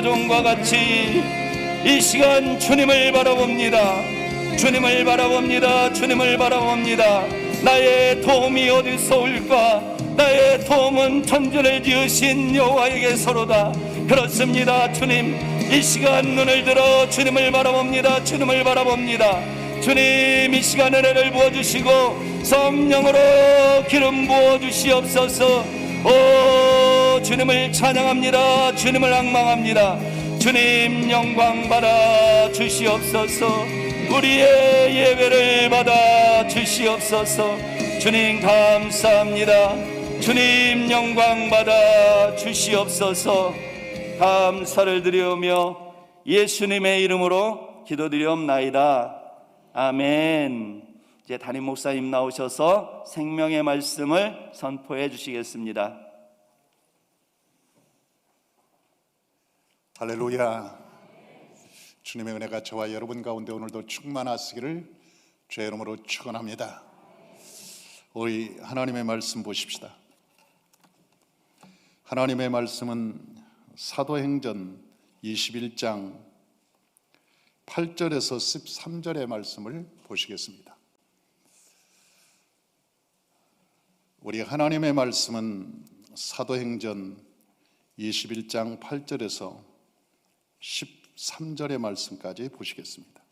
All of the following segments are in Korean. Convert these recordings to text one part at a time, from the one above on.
종과 같이 이 시간 주님을 바라봅니다. 주님을 바라봅니다. 주님을 바라봅니다. 나의 도움이 어디서 올까? 나의 도움은 천지를 지으신 여호와에게서로다. 그렇습니다. 주님, 이 시간 눈을 들어 주님을 바라봅니다. 주님을 바라봅니다. 주님, 이 시간 은혜를 부어주시고 성령으로 기름 부어주시옵소서. 오, 주님을 찬양합니다. 주님을 앙망합니다. 주님, 영광 받아 주시옵소서. 우리의 예배를 받아 주시옵소서. 주님, 감사합니다. 주님, 영광 받아 주시옵소서. 감사를 드리오며 예수님의 이름으로 기도드리옵나이다. 아멘. 이제 담임 목사님 나오셔서 생명의 말씀을 선포해 주시겠습니다. 할렐루야. 주님의 은혜가 저와 여러분 가운데 오늘도 충만하시기를 주의 이름으로 축원합니다. 우리 하나님의 말씀 보십시다. 하나님의 말씀은 사도행전 21장 8절에서 13절의 말씀을 보시겠습니다. 우리 하나님의 말씀은 사도행전 21장 8절에서 13절의 말씀까지 보시겠습니다.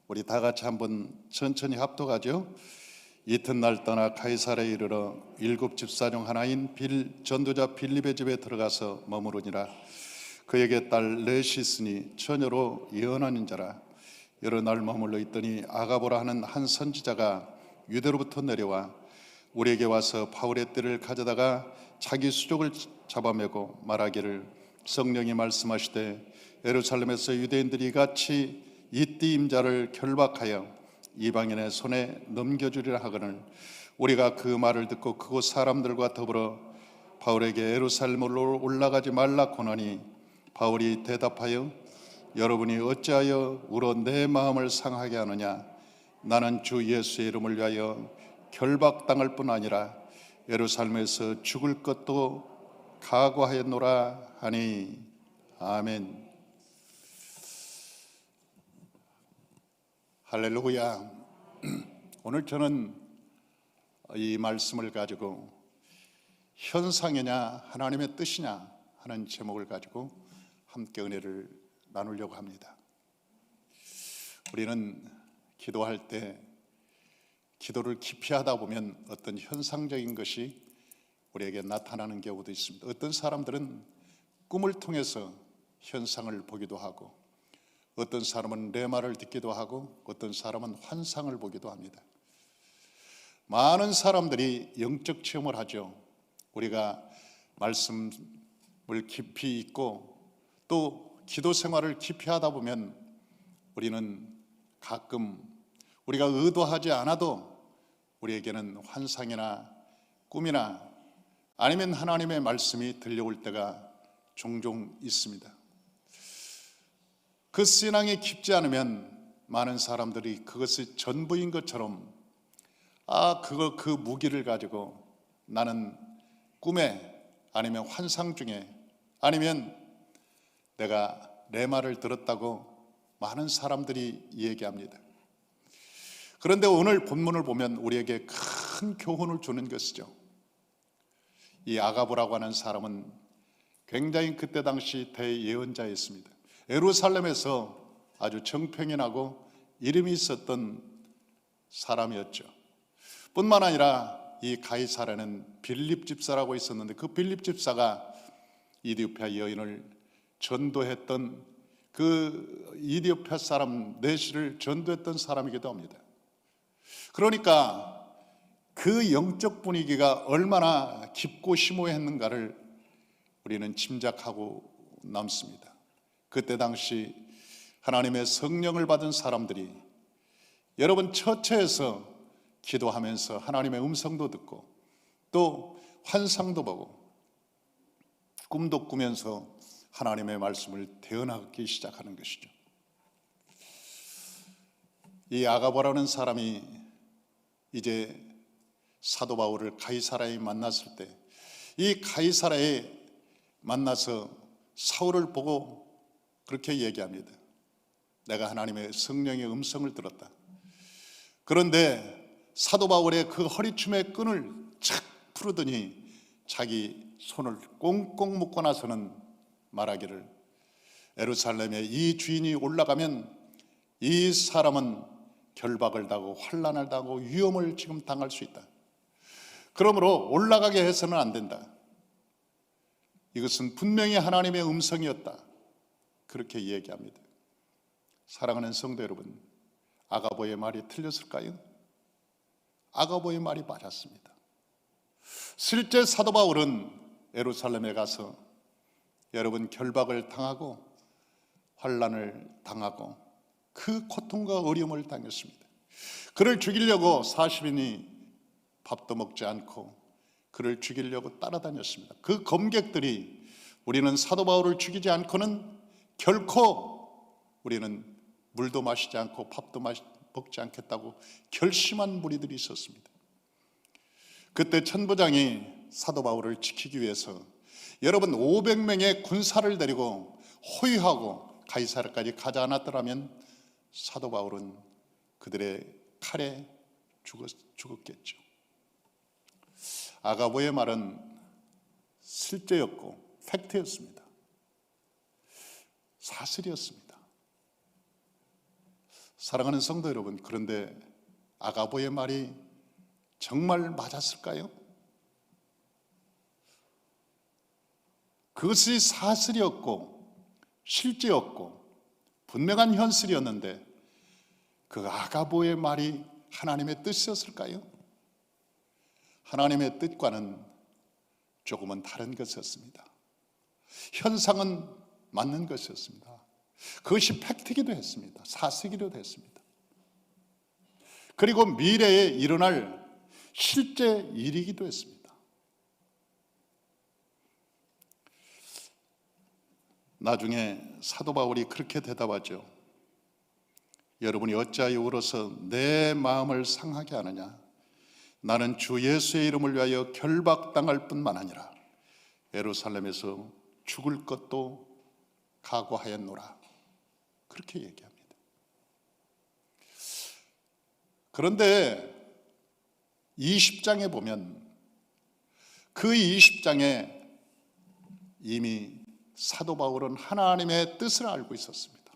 우리 다 같이 한번 천천히 합독하죠. 이튿날 떠나 가이사랴에 이르러 7 집사 중 하나인 전도자 빌립의 집에 들어가서 머무르니라. 그에게 딸 르시스니 처녀로 예언하는 자라. 여러 날 머물러 있더니 아가보라 하는 한 선지자가 유대로부터 내려와 우리에게 와서 바울의 띠를 가져다가 자기 수족을 잡아매고 말하기를 성령이 말씀하시되 예루살렘에서 유대인들이 같이 이 띠 임자를 결박하여 이방인의 손에 넘겨주리라 하거늘 우리가 그 말을 듣고 그곳 사람들과 더불어 바울에게 예루살렘으로 올라가지 말라 고하니 바울이 대답하여 여러분이 어찌하여 우러 내 마음을 상하게 하느냐. 나는 주 예수의 이름을 위하여 결박당할 뿐 아니라 예루살렘에서 죽을 것도 각오하였노라 하니. 아멘. 할렐루야. 오늘 저는 이 말씀을 가지고 현상이냐 하나님의 뜻이냐 하는 제목을 가지고 함께 은혜를 나누려고 합니다. 우리는 기도할 때 기도를 깊이 하다 보면 어떤 현상적인 것이 우리에게 나타나는 경우도 있습니다. 어떤 사람들은 꿈을 통해서 현상을 보기도 하고 어떤 사람은 레마를 듣기도 하고 어떤 사람은 환상을 보기도 합니다. 많은 사람들이 영적 체험을 하죠. 우리가 말씀을 깊이 읽고 또 기도 생활을 깊이 하다 보면 우리는 가끔 우리가 의도하지 않아도 우리에게는 환상이나 꿈이나 아니면 하나님의 말씀이 들려올 때가 종종 있습니다. 그 신앙이 깊지 않으면 많은 사람들이 그것이 전부인 것처럼 그 무기를 가지고 나는 꿈에 아니면 환상 중에 아니면 내가 레마를 들었다고 많은 사람들이 얘기합니다. 그런데 오늘 본문을 보면 우리에게 큰 교훈을 주는 것이죠. 이 아가보라고 하는 사람은 굉장히 그때 당시 대예언자였습니다. 예루살렘에서 아주 정평이 나고 이름이 있었던 사람이었죠. 뿐만 아니라 이 가이사랴는 빌립 집사라고 있었는데 그 빌립 집사가 이디오피아 여인을 전도했던 그 이디오피아 사람 넷을 전도했던 사람이기도 합니다. 그러니까 그 영적 분위기가 얼마나 깊고 심오했는가를 우리는 짐작하고 남습니다. 그때 당시 하나님의 성령을 받은 사람들이 여러분 처처에서 기도하면서 하나님의 음성도 듣고 또 환상도 보고 꿈도 꾸면서 하나님의 말씀을 대언하기 시작하는 것이죠. 이 아가보라는 사람이 이제 사도 바울을 가이사랴에 만났을 때 이 가이사라에 만나서 사울을 보고 그렇게 얘기합니다. 내가 하나님의 성령의 음성을 들었다. 그런데 사도 바울의 그 허리춤의 끈을 착 풀더니 자기 손을 꽁꽁 묶고 나서는 말하기를, 예루살렘에 이 주인이 올라가면 이 사람은 결박을 당하고 환난을 당하고 위험을 지금 당할 수 있다. 그러므로 올라가게 해서는 안 된다. 이것은 분명히 하나님의 음성이었다. 그렇게 얘기합니다. 사랑하는 성도 여러분, 아가보의 말이 틀렸을까요? 아가보의 말이 맞았습니다. 실제 사도 바울은 예루살렘에 가서 여러분 결박을 당하고 환난을 당하고 그 고통과 어려움을 당했습니다. 그를 죽이려고 40인이 밥도 먹지 않고 그를 죽이려고 따라다녔습니다. 그 검객들이 우리는 사도 바울을 죽이지 않고는 결코 우리는 물도 마시지 않고 밥도 먹지 않겠다고 결심한 무리들이 있었습니다. 그때 천부장이 사도 바울을 지키기 위해서 여러분 500명의 군사를 데리고 호위하고 가이사라까지 가지 않았더라면 사도 바울은 그들의 칼에 죽었겠죠. 아가보의 말은 실제였고 팩트였습니다. 사실이었습니다. 사랑하는 성도 여러분, 그런데 아가보의 말이 정말 맞았을까요? 그것이 사실이었고 실제였고 분명한 현실이었는데 그 아가보의 말이 하나님의 뜻이었을까요? 하나님의 뜻과는 조금은 다른 것이었습니다. 현상은 맞는 것이었습니다. 그것이 팩트이기도 했습니다. 사실이기도 했습니다. 그리고 미래에 일어날 실제 일이기도 했습니다. 나중에 사도 바울이 그렇게 대답하죠. 여러분이 어찌하여 울어서 내 마음을 상하게 하느냐? 나는 주 예수의 이름을 위하여 결박당할 뿐만 아니라 예루살렘에서 죽을 것도 각오하였노라. 그렇게 얘기합니다. 그런데 20장에 보면 그 20장에 이미 사도 바울은 하나님의 뜻을 알고 있었습니다.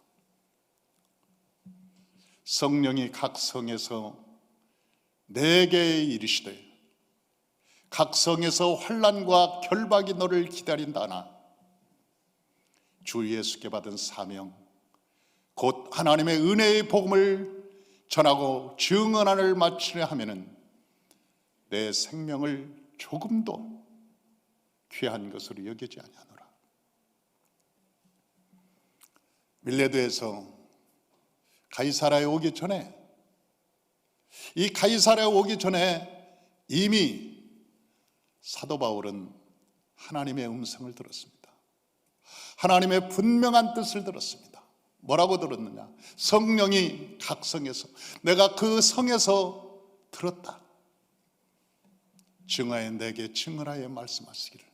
성령이 각 성에서 내게 이르시되 각 성에서 환난과 결박이 너를 기다린다나 주 예수께 받은 사명 곧 하나님의 은혜의 복음을 전하고 증언을 마치려 하면은 내 생명을 조금도 귀한 것으로 여기지 아니하노라. 밀레도에서 가이사라에 오기 전에 이 가이사라에 오기 전에 이미 사도 바울은 하나님의 음성을 들었습니다. 하나님의 분명한 뜻을 들었습니다. 뭐라고 들었느냐? 성령이 각 성에서 내가 그 성에서 들었다. 증하에 내게 증언하여 말씀하시기를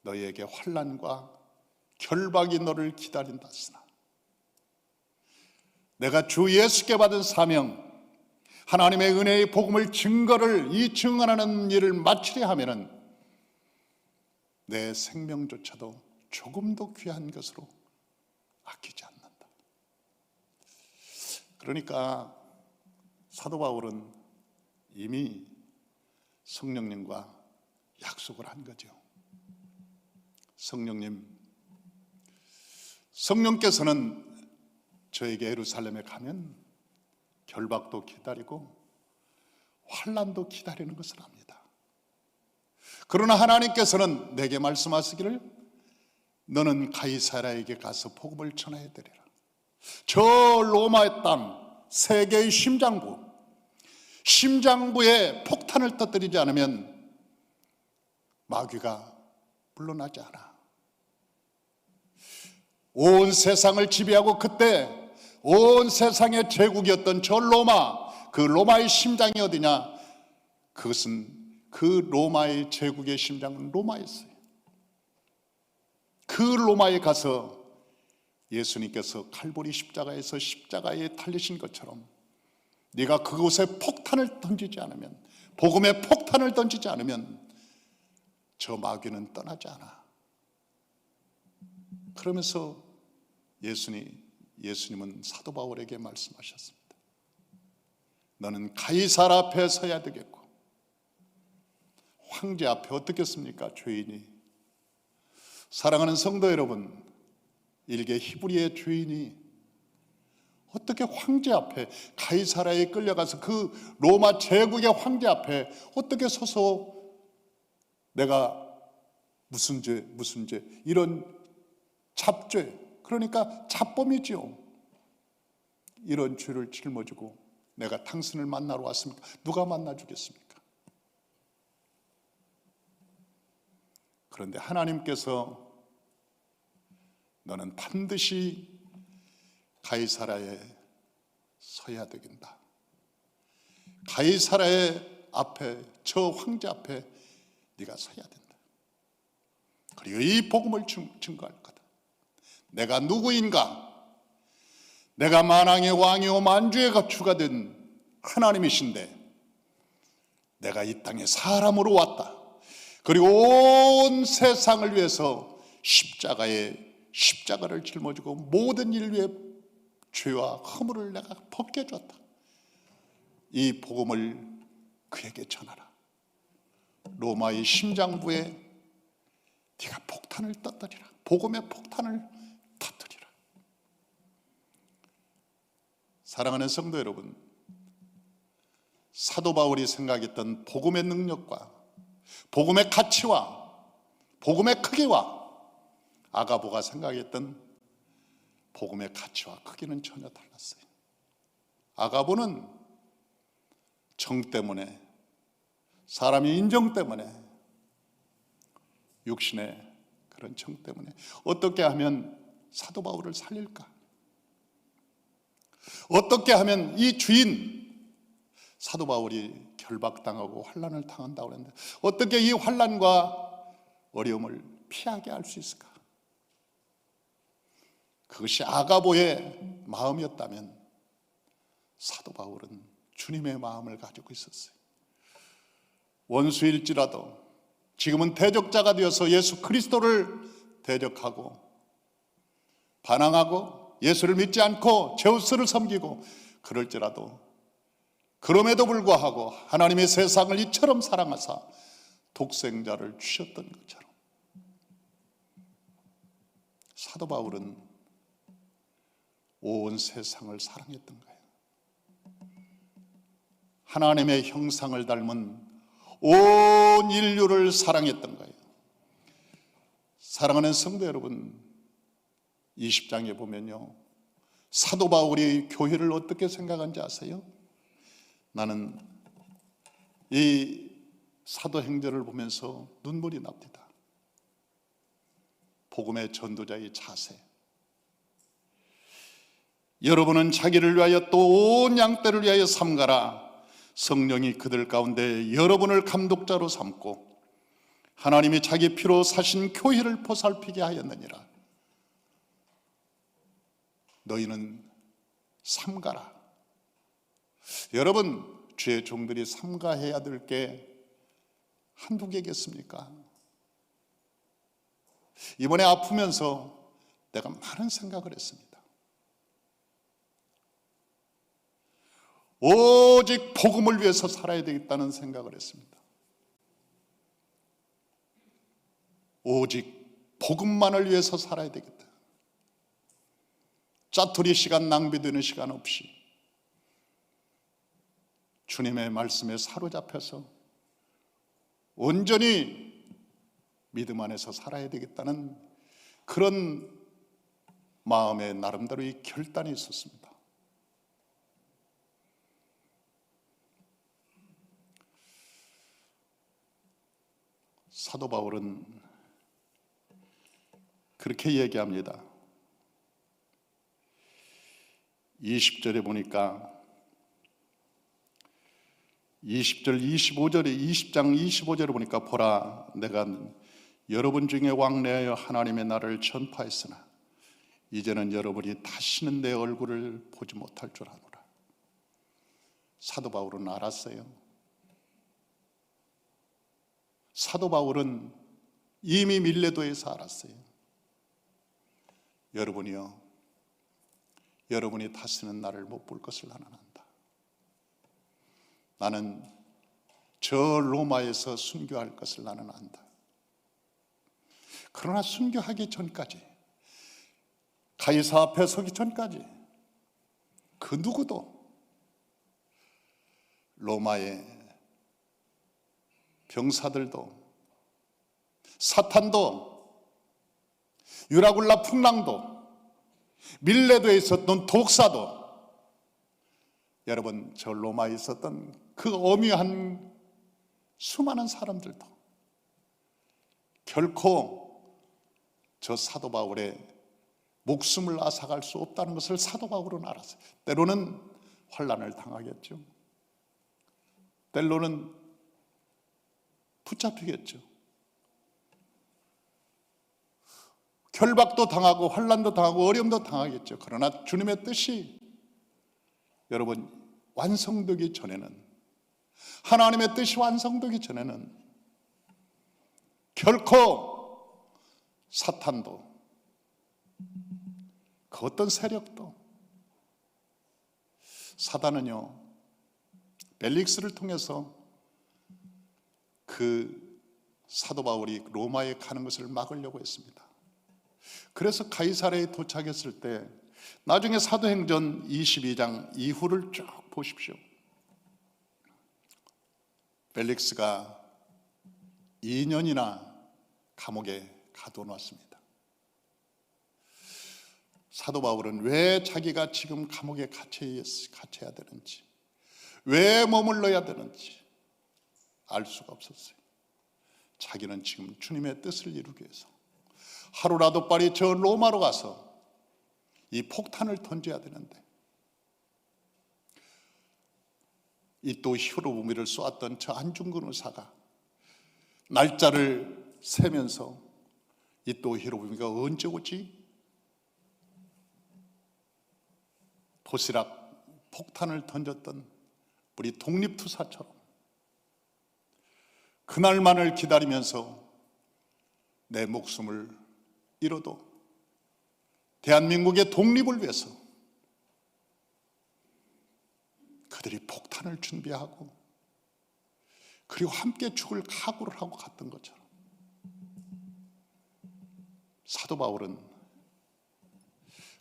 너희에게 환난과 결박이 너를 기다린다 하시나 내가 주 예수께 받은 사명 하나님의 은혜의 복음을 이 증언하는 일을 마치려 하면은 내 생명조차도 조금도 귀한 것으로 아끼지 않는다. 그러니까 사도 바울은 이미 성령님과 약속을 한 거죠. 성령께서는 저에게 예루살렘에 가면 결박도 기다리고 환난도 기다리는 것을 압니다. 그러나 하나님께서는 내게 말씀하시기를 너는 가이사라에게 가서 복음을 전해야 되리라. 저 로마의 땅 세계의 심장부에 폭탄을 터뜨리지 않으면 마귀가 물러나지 않아. 온 세상을 지배하고 그때 온 세상의 제국이었던 저 로마, 그 로마의 심장이 어디냐? 그것은 그 로마의 제국의 심장은 로마였어요. 그 로마에 가서 예수님께서 칼보리 십자가에서 십자가에 달리신 것처럼 네가 그곳에 폭탄을 던지지 않으면, 복음의 폭탄을 던지지 않으면 저 마귀는 떠나지 않아. 그러면서 예수님은 사도 바울에게 말씀하셨습니다. 너는 가이사라 앞에 서야 되겠고, 황제 앞에 어떻겠습니까? 죄인이. 사랑하는 성도 여러분, 일개 히브리의 죄인이 어떻게 황제 앞에, 가이사라에 끌려가서 그 로마 제국의 황제 앞에 어떻게 서서 내가 무슨 죄 이런 잡죄, 그러니까 잡범이지요, 이런 죄를 짊어지고 내가 당신을 만나러 왔습니까? 누가 만나주겠습니까? 그런데 하나님께서 너는 반드시 가이사라에 서야 되겠다. 가이사라의 앞에, 저 황제 앞에 네가 서야 된다. 그리고 이 복음을 증거할 거다. 내가 누구인가? 내가 만왕의 왕이요 만주의 주가 된 하나님이신데 내가 이 땅에 사람으로 왔다. 그리고 온 세상을 위해서 십자가를 짊어지고 모든 인류의 죄와 허물을 내가 벗겨줬다. 이 복음을 그에게 전하라. 로마의 심장부에 네가 폭탄을 터뜨리라. 복음의 폭탄을 터뜨리라. 사랑하는 성도 여러분, 사도 바울이 생각했던 복음의 능력과 복음의 가치와 복음의 크기와 아가보가 생각했던 복음의 가치와 크기는 전혀 달랐어요. 아가보는 정 때문에, 사람의 인정 때문에, 육신의 그런 정 때문에 어떻게 하면 사도 바울을 살릴까? 어떻게 하면 이 주인 사도 바울이 결박당하고 환난을 당한다고 그랬는데 어떻게 이 환난과 어려움을 피하게 할 수 있을까? 그것이 아가보의 마음이었다면 사도 바울은 주님의 마음을 가지고 있었어요. 원수일지라도 지금은 대적자가 되어서 예수 그리스도를 대적하고 반항하고 예수를 믿지 않고 제우스를 섬기고 그럴지라도 그럼에도 불구하고 하나님의 세상을 이처럼 사랑하사 독생자를 주셨던 것처럼 사도 바울은 온 세상을 사랑했던 거예요. 하나님의 형상을 닮은 온 인류를 사랑했던 거예요. 사랑하는 성도 여러분, 20장에 보면요, 사도 바울이 교회를 어떻게 생각한지 아세요? 나는 이 사도행전을 보면서 눈물이 납니다. 복음의 전도자의 자세. 여러분은 자기를 위하여 또 온 양떼를 위하여 삼가라. 성령이 그들 가운데 여러분을 감독자로 삼고 하나님이 자기 피로 사신 교회를 보살피게 하였느니라. 너희는 삼가라. 여러분, 주의 종들이 삼가해야 될 게 한두 개겠습니까? 이번에 아프면서 내가 많은 생각을 했습니다. 오직 복음을 위해서 살아야 되겠다는 생각을 했습니다. 오직 복음만을 위해서 살아야 되겠다. 짜투리 시간, 낭비되는 시간 없이 주님의 말씀에 사로잡혀서 온전히 믿음 안에서 살아야 되겠다는 그런 마음의 나름대로의 결단이 있었습니다. 사도 바울은 그렇게 얘기합니다. 20절에 보니까 20절 25절에 20장 25절에 보니까 보라 내가 여러분 중에 왕래하여 하나님의 나라를 전파했으나 이제는 여러분이 다시는 내 얼굴을 보지 못할 줄 아노라. 사도 바울은 알았어요. 사도 바울은 이미 밀레도에서 알았어요. 여러분이요, 여러분이 다시는 나를 못 볼 것을 나는 안다. 나는 저 로마에서 순교할 것을 나는 안다. 그러나 순교하기 전까지, 가이사 앞에 서기 전까지 그 누구도 로마의 병사들도 사탄도 유라굴라 풍랑도 밀레도에 있었던 독사도 여러분 저 로마에 있었던 그 엄유한 수많은 사람들도 결코 저 사도 바울의 목숨을 앗아갈 수 없다는 것을 사도 바울은 알았어요. 때로는 환난을 당하겠죠. 때로는 붙잡히겠죠. 결박도 당하고 환난도 당하고 어려움도 당하겠죠. 그러나 주님의 뜻이 여러분 완성되기 전에는, 하나님의 뜻이 완성되기 전에는 결코 사탄도 그 어떤 세력도, 사단은요 벨릭스를 통해서 그 사도 바울이 로마에 가는 것을 막으려고 했습니다. 그래서 가이사랴에 도착했을 때 나중에 사도행전 22장 이후를 쭉 보십시오. 벨릭스가 2년이나 감옥에 가둬놨습니다. 사도 바울은 왜 자기가 지금 감옥에 갇혀야 되는지, 왜 머물러야 되는지 알 수가 없었어요. 자기는 지금 주님의 뜻을 이루기 위해서 하루라도 빨리 저 로마로 가서 이 폭탄을 던져야 되는데, 이 또 히로부미를 쏘았던 저 안중근 의사가 날짜를 세면서 이 또 히로부미가 언제 오지? 도시락 폭탄을 던졌던 우리 독립투사처럼 그날만을 기다리면서 내 목숨을 잃어도 대한민국의 독립을 위해서 그들이 폭탄을 준비하고 그리고 함께 죽을 각오를 하고 갔던 것처럼 사도 바울은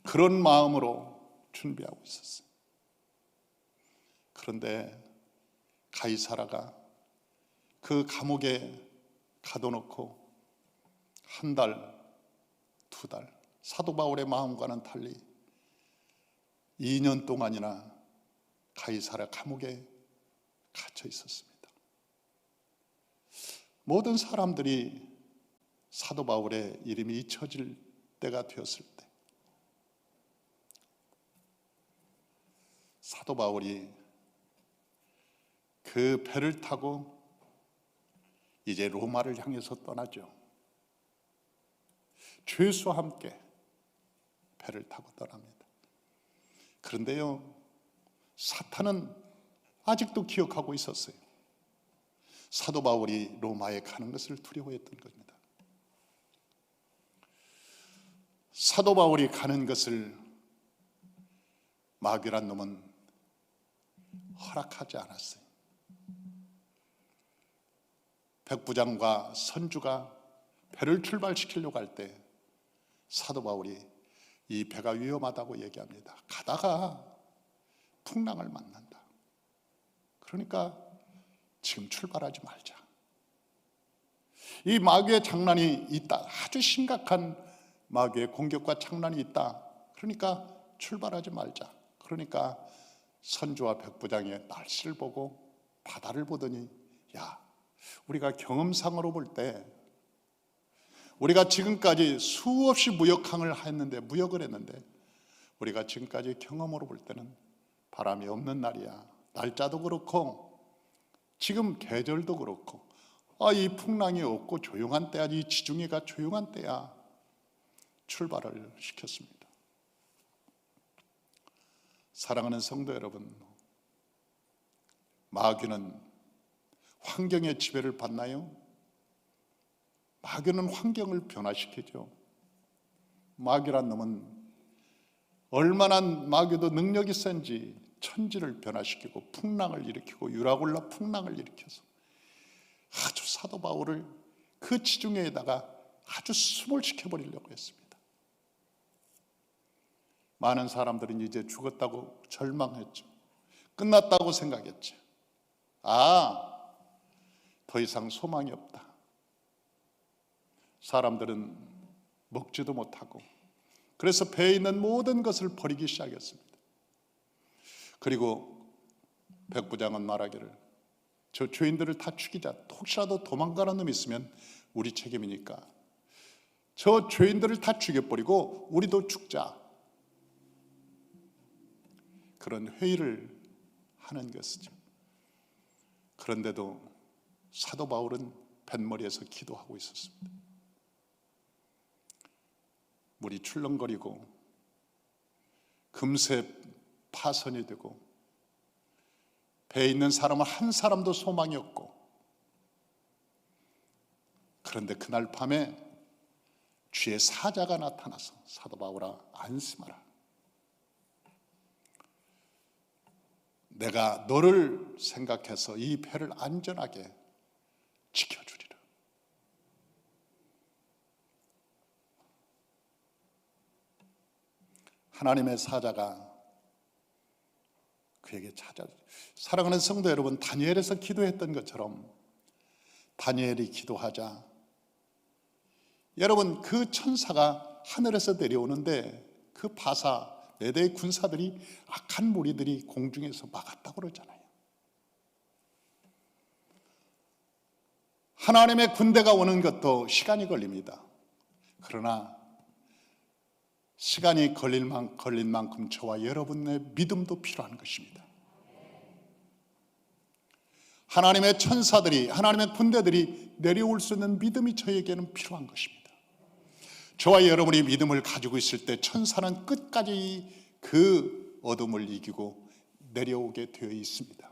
그런 마음으로 준비하고 있었어요. 그런데 가이사라가 그 감옥에 가둬놓고 한 달, 두 달, 사도 바울의 마음과는 달리 2년 동안이나 가이사랴 감옥에 갇혀 있었습니다. 모든 사람들이 사도 바울의 이름이 잊혀질 때가 되었을 때 사도 바울이 그 배를 타고 이제 로마를 향해서 떠나죠. 죄수와 함께 배를 타고 떠납니다. 그런데요, 사탄은 아직도 기억하고 있었어요. 사도 바울이 로마에 가는 것을 두려워했던 겁니다. 사도 바울이 가는 것을 마귀란 놈은 허락하지 않았어요. 백부장과 선주가 배를 출발시키려고 할 때 사도 바울이 이 배가 위험하다고 얘기합니다. 가다가 풍랑을 만난다. 그러니까 지금 출발하지 말자. 이 마귀의 장난이 있다. 아주 심각한 마귀의 공격과 장난이 있다. 그러니까 출발하지 말자. 그러니까 선주와 백부장의 날씨를 보고 바다를 보더니, 야, 우리가 경험상으로 볼 때 우리가 지금까지 수없이 무역을 했는데 우리가 지금까지 경험으로 볼 때는 바람이 없는 날이야. 날짜도 그렇고 지금 계절도 그렇고 이 풍랑이 없고 조용한 때야, 이 지중해가 조용한 때야 출발을 시켰습니다. 사랑하는 성도 여러분, 마귀는 환경의 지배를 받나요? 마귀는 환경을 변화시키죠. 마귀란 놈은 얼마나 마귀도 능력이 센지 천지를 변화시키고 풍랑을 일으키고 유라굴라 풍랑을 일으켜서 아주 사도 바울을 그 지중해에다가 아주 수몰시켜버리려고 했습니다. 많은 사람들은 이제 죽었다고 절망했죠. 끝났다고 생각했죠. 더 이상 소망이 없다. 사람들은 먹지도 못하고 그래서 배에 있는 모든 것을 버리기 시작했습니다. 그리고 백부장은 말하기를 저 죄인들을 다 죽이자. 혹시라도 도망가는 놈이 있으면 우리 책임이니까 저 죄인들을 다 죽여버리고 우리도 죽자. 그런 회의를 하는 것이죠. 그런데도 사도 바울은 뱃머리에서 기도하고 있었습니다. 물이 출렁거리고 금세 파선이 되고 배에 있는 사람은 한 사람도 소망이 없고, 그런데 그날 밤에 주의 사자가 나타나서 사도 바울아 안심하라. 내가 너를 생각해서 이 배를 안전하게 지켜주리라. 하나님의 사자가 그에게 찾아. 사랑하는 성도 여러분, 다니엘에서 기도했던 것처럼 다니엘이 기도하자 여러분 그 천사가 하늘에서 내려오는데 그 바사 네 대의 군사들이 악한 무리들이 공중에서 막았다고 그러잖아요. 하나님의 군대가 오는 것도 시간이 걸립니다. 그러나 시간이 걸린 만큼 저와 여러분의 믿음도 필요한 것입니다. 하나님의 천사들이, 하나님의 군대들이 내려올 수 있는 믿음이 저에게는 필요한 것입니다. 저와 여러분이 믿음을 가지고 있을 때 천사는 끝까지 그 어둠을 이기고 내려오게 되어 있습니다.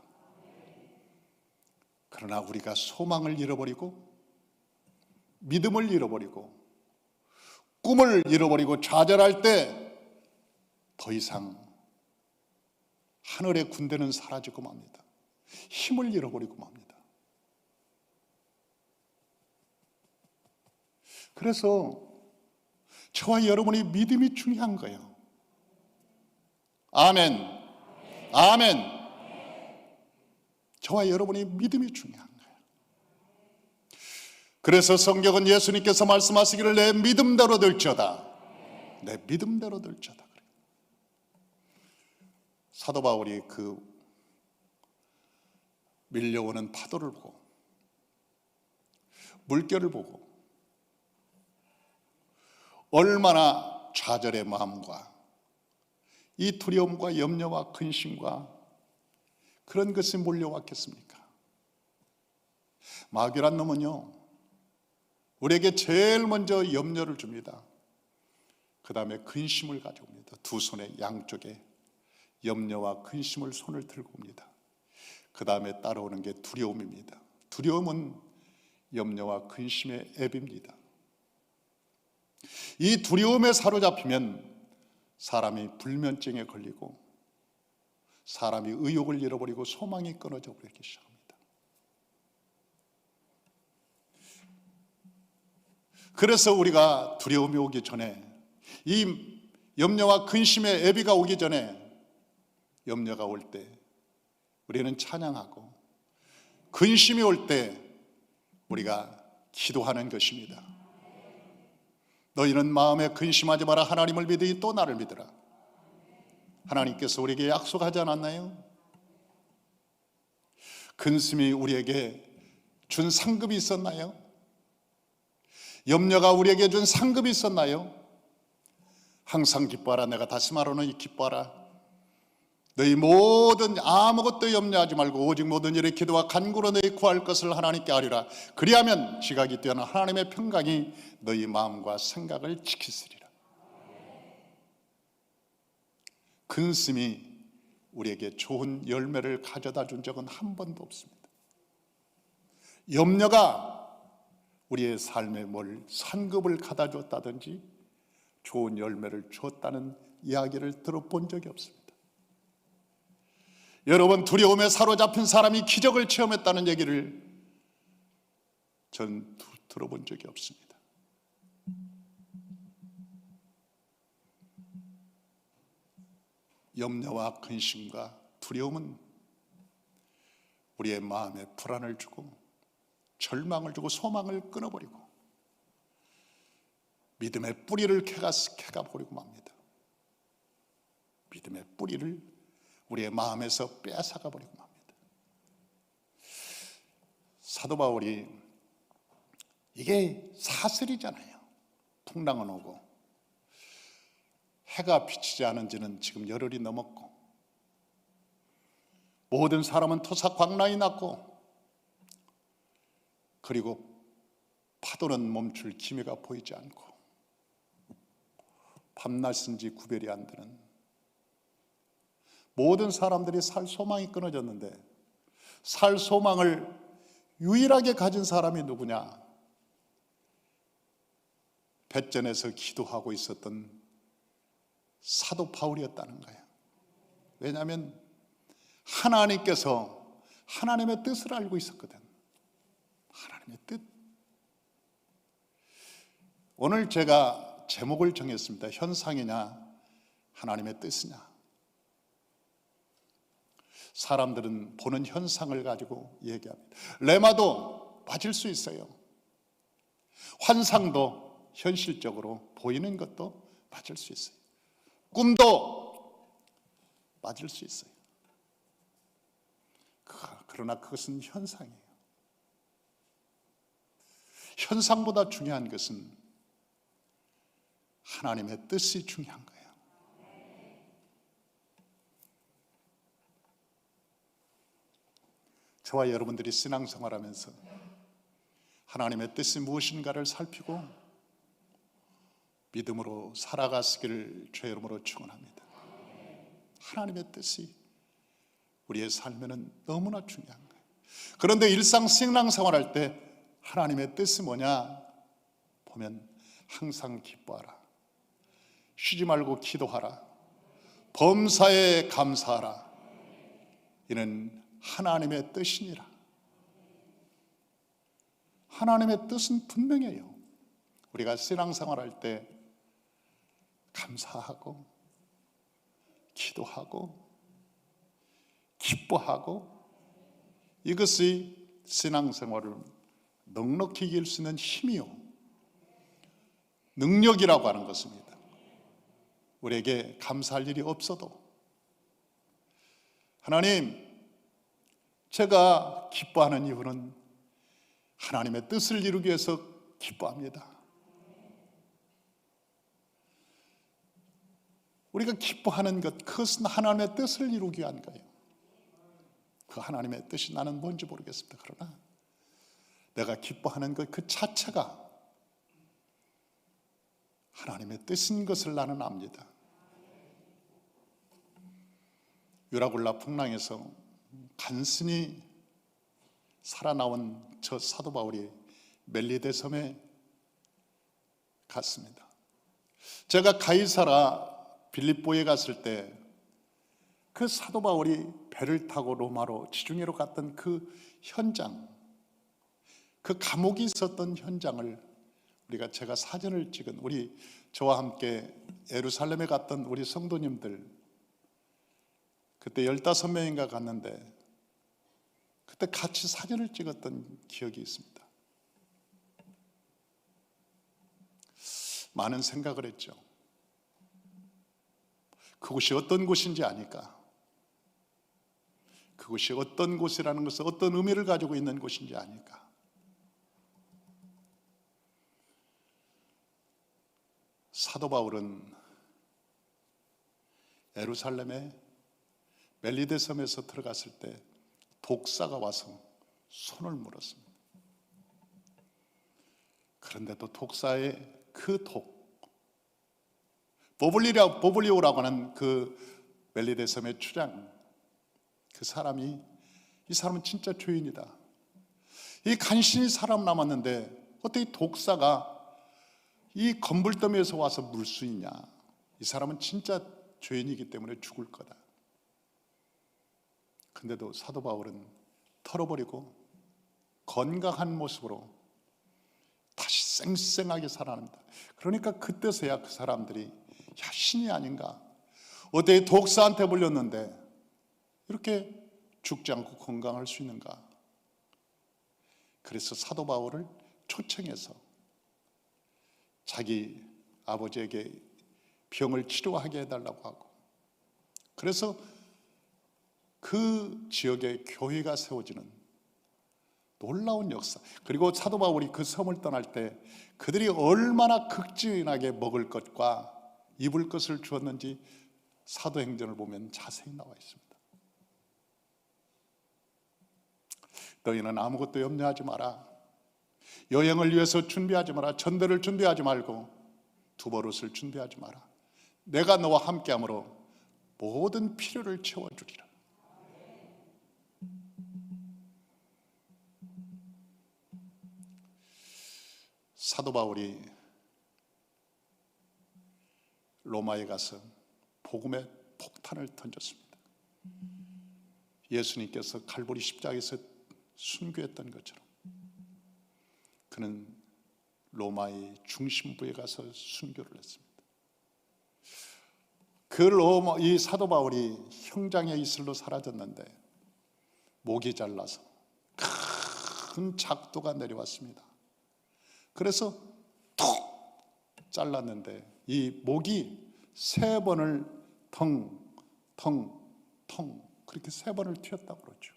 그러나 우리가 소망을 잃어버리고 믿음을 잃어버리고 꿈을 잃어버리고 좌절할 때 더 이상 하늘의 군대는 사라지고 맙니다. 힘을 잃어버리고 맙니다. 그래서 저와 여러분의 믿음이 중요한 거예요. 아멘. 아멘. 저와 여러분의 믿음이 중요한 거예요. 그래서 성경은 예수님께서 말씀하시기를 내 믿음대로 될지어다. 내 믿음대로 될지어다. 그래요. 사도 바울이 그 밀려오는 파도를 보고 물결을 보고 얼마나 좌절의 마음과 이 두려움과 염려와 근심과 그런 것이 몰려왔겠습니까? 마귀란 놈은요 우리에게 제일 먼저 염려를 줍니다. 그 다음에 근심을 가져옵니다. 두 손에 양쪽에 염려와 근심을 손을 들고 옵니다. 그 다음에 따라오는 게 두려움입니다. 두려움은 염려와 근심의 앱입니다. 이 두려움에 사로잡히면 사람이 불면증에 걸리고 사람이 의욕을 잃어버리고 소망이 끊어져 버리기 시작합니다. 그래서 우리가 두려움이 오기 전에 이 염려와 근심의 애비가 오기 전에 염려가 올 때 우리는 찬양하고 근심이 올 때 우리가 기도하는 것입니다. 너희는 마음에 근심하지 마라. 하나님을 믿으니 또 나를 믿으라. 하나님께서 우리에게 약속하지 않았나요? 근심이 우리에게 준 상급이 있었나요? 염려가 우리에게 준 상급이 있었나요? 항상 기뻐하라. 내가 다시 말하노니 기뻐하라. 너희 모든 아무것도 염려하지 말고 오직 모든 일에 기도와 간구로 너희 구할 것을 하나님께 아뢰라. 그리하면 지각이 뛰어난 하나님의 평강이 너희 마음과 생각을 지키시리라. 근심이 우리에게 좋은 열매를 가져다 준 적은 한 번도 없습니다. 염려가 우리의 삶에 뭘 상급을 가다 줬다든지 좋은 열매를 주었다는 이야기를 들어본 적이 없습니다. 여러분, 두려움에 사로잡힌 사람이 기적을 체험했다는 얘기를 전 들어본 적이 없습니다. 염려와 근심과 두려움은 우리의 마음에 불안을 주고 절망을 주고 소망을 끊어버리고 믿음의 뿌리를 캐가버리고 맙니다. 믿음의 뿌리를 우리의 마음에서 빼앗아가 버리고 맙니다. 사도 바울이 이게 사슬이잖아요. 풍랑은 오고 해가 비치지 않은 지는 지금 열흘이 넘었고 모든 사람은 토사광란이 났고 그리고 파도는 멈출 기미가 보이지 않고 밤낮인지 구별이 안 되는 모든 사람들이 살 소망이 끊어졌는데 살 소망을 유일하게 가진 사람이 누구냐? 뱃전에서 기도하고 있었던 사도 바울이었다는 거예요. 왜냐하면 하나님께서 하나님의 뜻을 알고 있었거든. 하나님의 뜻. 오늘 제가 제목을 정했습니다. 현상이냐 하나님의 뜻이냐. 사람들은 보는 현상을 가지고 얘기합니다. 레마도 맞을 수 있어요. 환상도 현실적으로 보이는 것도 맞을 수 있어요. 꿈도 맞을 수 있어요. 그러나 그것은 현상이에요. 현상보다 중요한 것은 하나님의 뜻이 중요한 거예요. 저와 여러분들이 신앙생활하면서 하나님의 뜻이 무엇인가를 살피고 믿음으로 살아가시기를 주의 이름으로 축원합니다. 하나님의 뜻이 우리의 삶에는 너무나 중요한 거예요. 그런데 일상 신앙생활할 때 하나님의 뜻이 뭐냐 보면 항상 기뻐하라, 쉬지 말고 기도하라, 범사에 감사하라. 이는 하나님의 뜻이니라. 하나님의 뜻은 분명해요. 우리가 신앙생활할 때 감사하고 기도하고 기뻐하고 이것이 신앙생활을 넉넉히 이길 수 있는 힘이요 능력이라고 하는 것입니다. 우리에게 감사할 일이 없어도 하나님, 제가 기뻐하는 이유는 하나님의 뜻을 이루기 위해서 기뻐합니다. 우리가 기뻐하는 것, 그것은 하나님의 뜻을 이루기 위한 거예요. 그 하나님의 뜻이 나는 뭔지 모르겠습니다. 그러나 내가 기뻐하는 것 그 자체가 하나님의 뜻인 것을 나는 압니다. 유라굴라 풍랑에서 간신히 살아나온 저 사도 바울이 멜리데 섬에 갔습니다. 제가 가이사라 빌립보에 갔을 때 그 사도 바울이 배를 타고 로마로 지중해로 갔던 그 현장, 그 감옥이 있었던 현장을 제가 사진을 찍은 저와 함께 예루살렘에 갔던 우리 성도님들 그때 15명인가 갔는데 그때 같이 사진을 찍었던 기억이 있습니다. 많은 생각을 했죠. 그곳이 어떤 곳인지 아니까? 그곳이 어떤 곳이라는 것은 어떤 의미를 가지고 있는 곳인지 아니까? 사도 바울은 예루살렘에 멜리데 섬에서 들어갔을 때 독사가 와서 손을 물었습니다. 그런데도 독사의 그 보블리오라고 하는 그 멜리데 섬의 추장, 그 사람이, 이 사람은 진짜 죄인이다, 이 간신히 살아남았는데 어떻게 독사가 이 건불더미에서 와서 물 수 있냐, 이 사람은 진짜 죄인이기 때문에 죽을 거다. 근데도 사도 바울은 털어버리고 건강한 모습으로 다시 쌩쌩하게 살아납니다. 그러니까 그때서야 그 사람들이, 야, 신이 아닌가, 어떻게 독사한테 물렸는데 이렇게 죽지 않고 건강할 수 있는가. 그래서 사도 바울을 초청해서 자기 아버지에게 병을 치료하게 해달라고 하고, 그래서 그 지역에 교회가 세워지는 놀라운 역사. 그리고 사도 바울이 그 섬을 떠날 때 그들이 얼마나 극진하게 먹을 것과 입을 것을 주었는지 사도행전을 보면 자세히 나와 있습니다. 너희는 아무것도 염려하지 마라. 여행을 위해서 준비하지 마라. 전대를 준비하지 말고 두버릇을 준비하지 마라. 내가 너와 함께함으로 모든 필요를 채워주리라. 사도 바울이 로마에 가서 복음의 폭탄을 던졌습니다. 예수님께서 갈보리 십자가에서 순교했던 것처럼 그는 로마의 중심부에 가서 순교를 했습니다. 이 사도 바울이 형장의 이슬로 사라졌는데 목이 잘라서 큰 작도가 내려왔습니다. 그래서 툭 잘랐는데 이 목이 3번을 텅텅텅 그렇게 3번을 튀었다고 그러죠.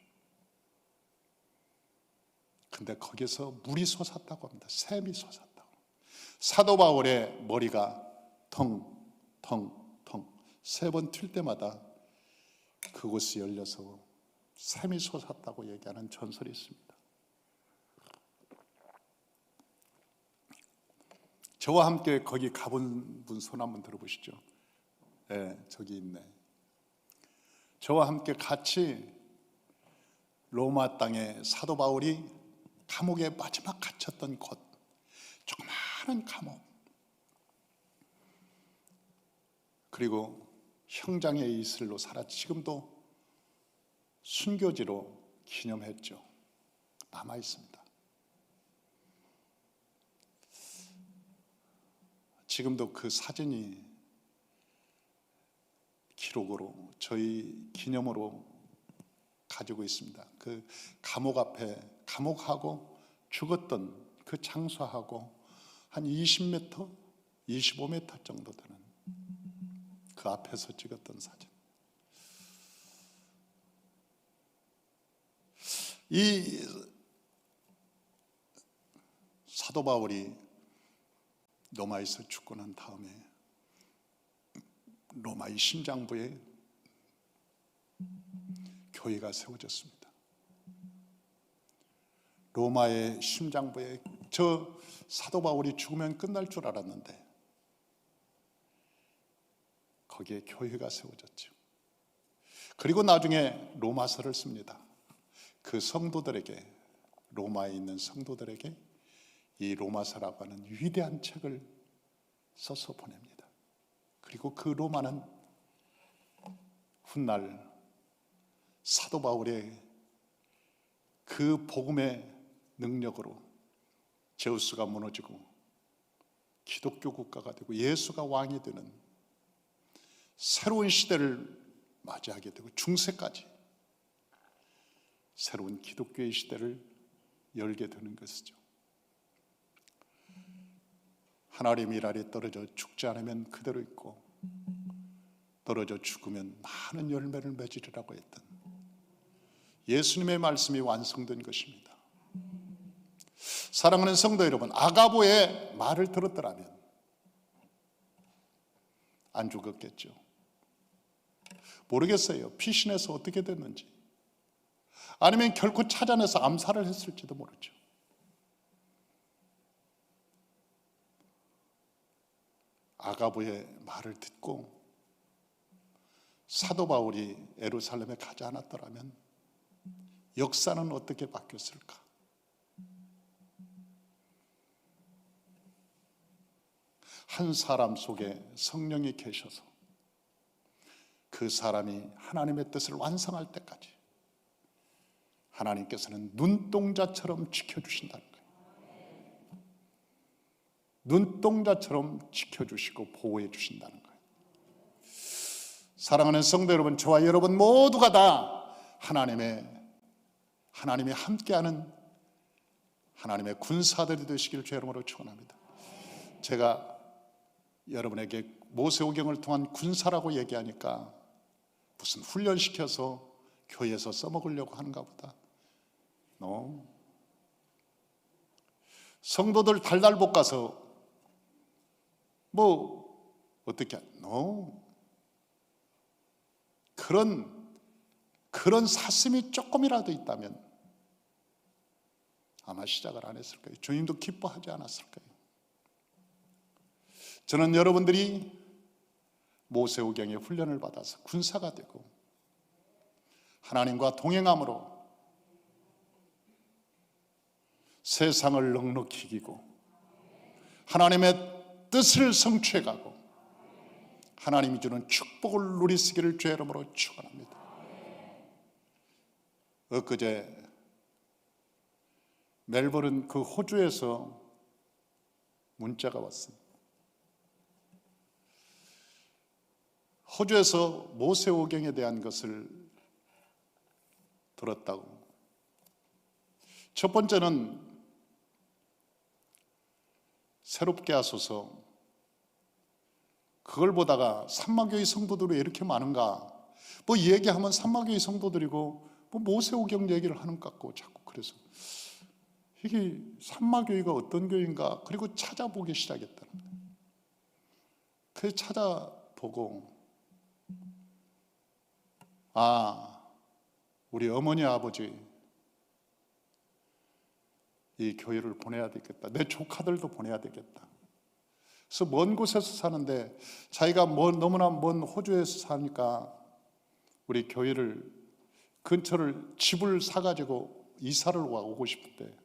근데 거기서 물이 솟았다고 합니다. 샘이 솟았다고. 사도 바울의 머리가 텅텅텅 3번 튈 때마다 그곳이 열려서 샘이 솟았다고 얘기하는 전설이 있습니다. 저와 함께 거기 가본 분 손 한번 들어보시죠. 네, 저기 있네. 저와 함께 같이 로마 땅에 사도 바울이 감옥에 마지막 갇혔던 곳, 조그마한 감옥, 그리고 형장의 이슬로 살아 지금도 순교지로 기념했죠. 남아 있습니다. 지금도 그 사진이 기록으로 저희 기념으로 가지고 있습니다. 그 감옥 앞에, 감옥하고 죽었던 그 장소하고 한 20m, 25m 정도 되는 그 앞에서 찍었던 사진. 이 사도 바울이 로마에서 죽고 난 다음에 로마의 심장부에 교회가 세워졌습니다. 로마의 심장부에 저 사도 바울이 죽으면 끝날 줄 알았는데 거기에 교회가 세워졌죠. 그리고 나중에 로마서를 씁니다. 그 성도들에게, 로마에 있는 성도들에게 이 로마서라고 하는 위대한 책을 써서 보냅니다. 그리고 그 로마는 훗날 사도 바울의 그 복음의 능력으로 제우스가 무너지고 기독교 국가가 되고 예수가 왕이 되는 새로운 시대를 맞이하게 되고 중세까지 새로운 기독교의 시대를 열게 되는 것이죠. 하나님의 일 아래 떨어져 죽지 않으면 그대로 있고 떨어져 죽으면 많은 열매를 맺으리라고 했던 예수님의 말씀이 완성된 것입니다. 사랑하는 성도 여러분, 아가보의 말을 들었더라면 안 죽었겠죠. 모르겠어요. 피신해서 어떻게 됐는지. 아니면 결코 찾아내서 암살을 했을지도 모르죠. 아가부의 말을 듣고 사도 바울이 예루살렘에 가지 않았더라면 역사는 어떻게 바뀌었을까? 한 사람 속에 성령이 계셔서 그 사람이 하나님의 뜻을 완성할 때까지 하나님께서는 눈동자처럼 지켜주신다는 거예요. 눈동자처럼 지켜주시고 보호해 주신다는 거예요. 사랑하는 성도 여러분, 저와 여러분 모두가 다 하나님이 함께하는 하나님의 군사들이 되시길 주 이름으로 축원합니다. 제가 여러분에게 모세오경을 통한 군사라고 얘기하니까 무슨 훈련시켜서 교회에서 써먹으려고 하는가 보다. No. 성도들 달달 볶아서 어떻게 No. 그런 사슴이 조금이라도 있다면 아마 시작을 안 했을 거예요. 주님도 기뻐하지 않았을 거예요. 저는 여러분들이 모세오경의 훈련을 받아서 군사가 되고 하나님과 동행함으로 세상을 넉넉히 이기고 하나님의 뜻을 성취해가고 하나님이 주는 축복을 누리시기를 주의 이름으로 축원합니다. 엊그제 멜버른 그 호주에서 문자가 왔습니다. 호주에서 모세오경에 대한 것을 들었다고. 첫 번째는 새롭게 하소서, 그걸 보다가 산마교의 성도들이 왜 이렇게 많은가, 얘기하면 산마교의 성도들이고 모세오경 얘기를 하는 것 같고 자꾸. 그래서 이게 산마교회가 어떤 교회인가, 그리고 찾아보기 시작했다는 거예요. 그래서 찾아보고 우리 어머니 아버지 이 교회를 보내야 되겠다, 내 조카들도 보내야 되겠다. 그래서 먼 곳에서 사는데 자기가 너무나 먼 호주에서 사니까 우리 교회를 근처를 집을 사가지고 이사를 오고 싶은데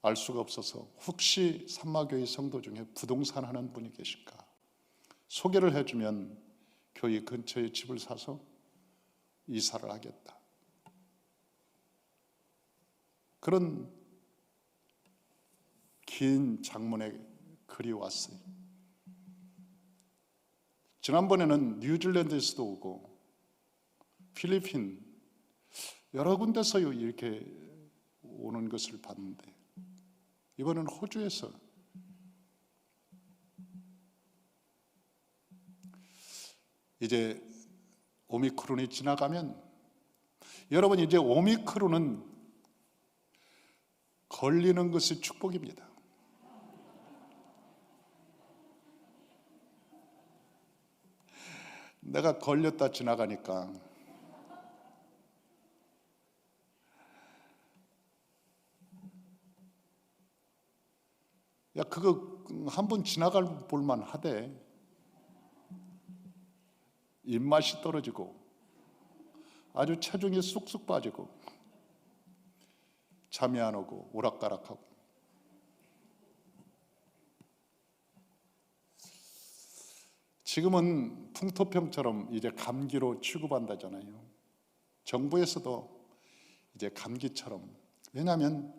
알 수가 없어서 혹시 산마교회 성도 중에 부동산 하는 분이 계실까 소개를 해주면 교회 근처에 집을 사서 이사를 하겠다. 그런 긴 장문의 글이 왔어요. 지난번에는 뉴질랜드에서도 오고 필리핀 여러 군데서 이렇게 오는 것을 봤는데 이번엔 호주에서 이제 오미크론이 지나가면 여러분 이제 오미크론은 걸리는 것이 축복입니다. 내가 걸렸다 지나가니까 그거 한번 지나갈 볼만 하대. 입맛이 떨어지고 아주 체중이 쑥쑥 빠지고 잠이 안 오고 오락가락하고. 지금은 풍토병처럼 이제 감기로 취급한다잖아요. 정부에서도 이제 감기처럼. 왜냐하면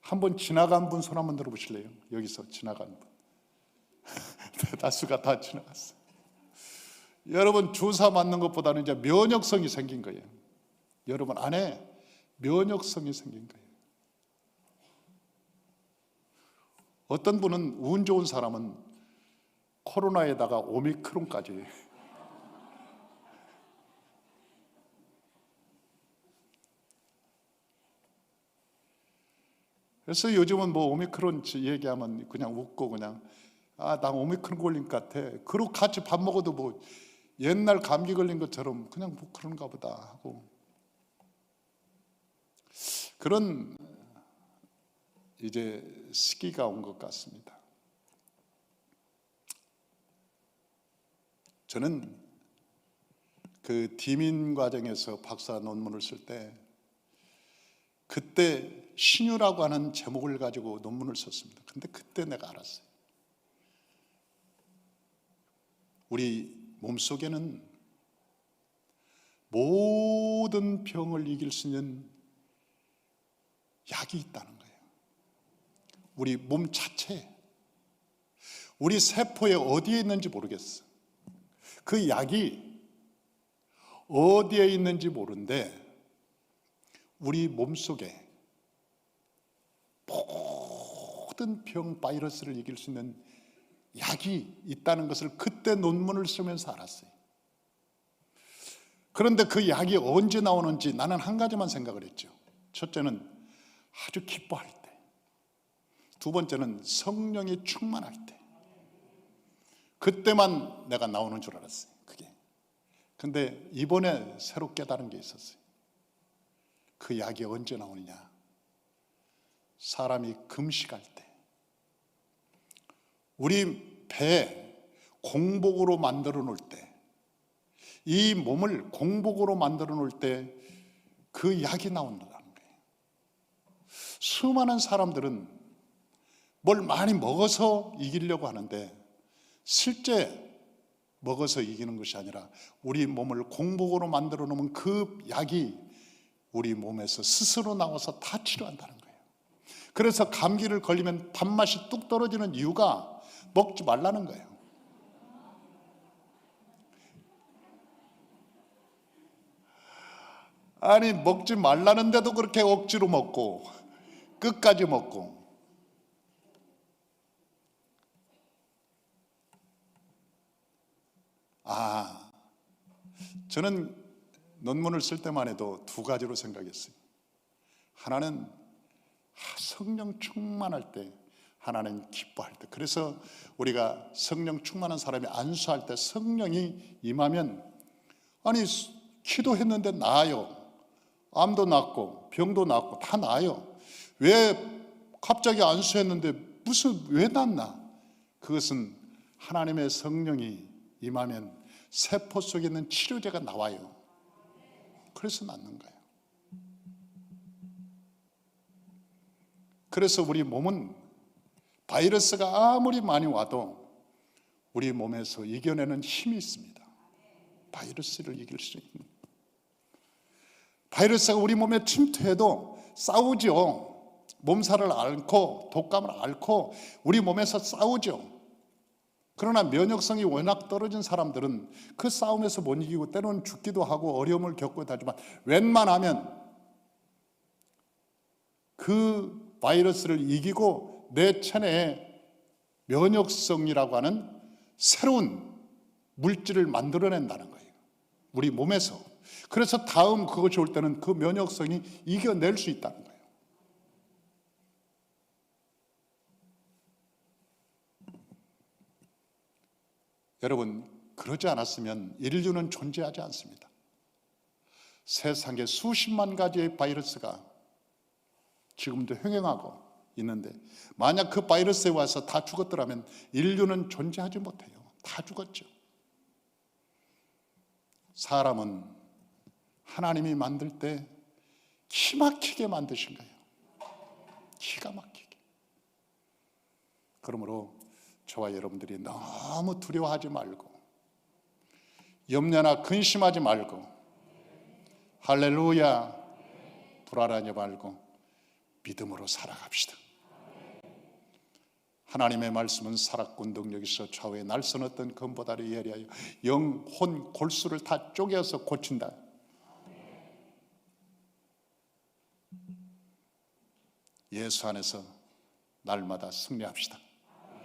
한번 지나간 분 손 한번 들어보실래요? 여기서 지나간 분. 대다수가 다 지나갔어요. 여러분 주사 맞는 것보다는 이제 면역성이 생긴 거예요. 여러분 안에 면역성이 생긴 거예요. 어떤 분은 운 좋은 사람은 코로나에다가 오미크론까지. 그래서 요즘은 오미크론 얘기하면 그냥 웃고 그냥 나 오미크론 걸린 것 같아. 그리고 같이 밥 먹어도 옛날 감기 걸린 것처럼 그냥 뭐 그런가 보다 하고, 그런 이제 시기가 온 것 같습니다. 저는 그 디민 과정에서 박사 논문을 쓸 때 그때 신유라고 하는 제목을 가지고 논문을 썼습니다. 근데 그때 내가 알았어요. 우리 몸속에는 모든 병을 이길 수 있는 약이 있다는 거예요. 우리 몸 자체에, 우리 세포에 어디에 있는지 모르겠어. 그 약이 어디에 있는지 모르는데 우리 몸속에 모든 병, 바이러스를 이길 수 있는 약이 있다는 것을 그때 논문을 쓰면서 알았어요. 그런데 그 약이 언제 나오는지 나는 한 가지만 생각을 했죠. 첫째는 아주 기뻐할 때, 두 번째는 성령이 충만할 때, 그때만 내가 나오는 줄 알았어요. 그게. 근데 이번에 새로 깨달은 게 있었어요. 그 약이 언제 나오느냐? 사람이 금식할 때, 우리 배 공복으로 만들어 놓을 때, 이 몸을 공복으로 만들어 놓을 때 그 약이 나온다는 거예요. 수많은 사람들은 뭘 많이 먹어서 이기려고 하는데 실제 먹어서 이기는 것이 아니라 우리 몸을 공복으로 만들어 놓으면 그 약이 우리 몸에서 스스로 나와서 다 치료한다는 거예요. 그래서 감기를 걸리면 단맛이 뚝 떨어지는 이유가 먹지 말라는 거예요. 아니, 먹지 말라는데도 그렇게 억지로 먹고 끝까지 먹고. 저는 논문을 쓸 때만 해도 두 가지로 생각했어요. 하나는 성령 충만할 때, 하나는 기뻐할 때. 그래서 우리가 성령 충만한 사람이 안수할 때 성령이 임하면, 아니 기도했는데 나아요. 암도 낫고 병도 낫고 다 나아요. 왜 갑자기 안수했는데 왜 낫나? 그것은 하나님의 성령이 임하면 세포 속에 있는 치료제가 나와요. 그래서 낫는 거예요. 그래서 우리 몸은 바이러스가 아무리 많이 와도 우리 몸에서 이겨내는 힘이 있습니다. 바이러스를 이길 수 있는. 바이러스가 우리 몸에 침투해도 싸우죠. 몸살을 앓고 독감을 앓고 우리 몸에서 싸우죠. 그러나 면역성이 워낙 떨어진 사람들은 그 싸움에서 못 이기고 때로는 죽기도 하고 어려움을 겪고 하지만 웬만하면 그 바이러스를 이기고 내 체내에 면역성이라고 하는 새로운 물질을 만들어낸다는 거예요. 우리 몸에서. 그래서 다음 그것이 올 때는 그 면역성이 이겨낼 수 있다는 거예요. 여러분, 그러지 않았으면 인류는 존재하지 않습니다. 세상에 수십만 가지의 바이러스가 지금도 횡행하고 있는데 만약 그 바이러스에 와서 다 죽었더라면 인류는 존재하지 못해요. 다 죽었죠. 사람은 하나님이 만들 때 기막히게 만드신 거예요. 기가 막히게. 그러므로 저와 여러분들이 너무 두려워하지 말고 염려나 근심하지 말고 할렐루야 불안하지 말고 믿음으로 살아갑시다. 하나님의 말씀은 살았고 능력이 있어 좌우에 날선 검보다리 예리하여 영혼 골수를 다 쪼개서 고친다. 예수 안에서 날마다 승리합시다.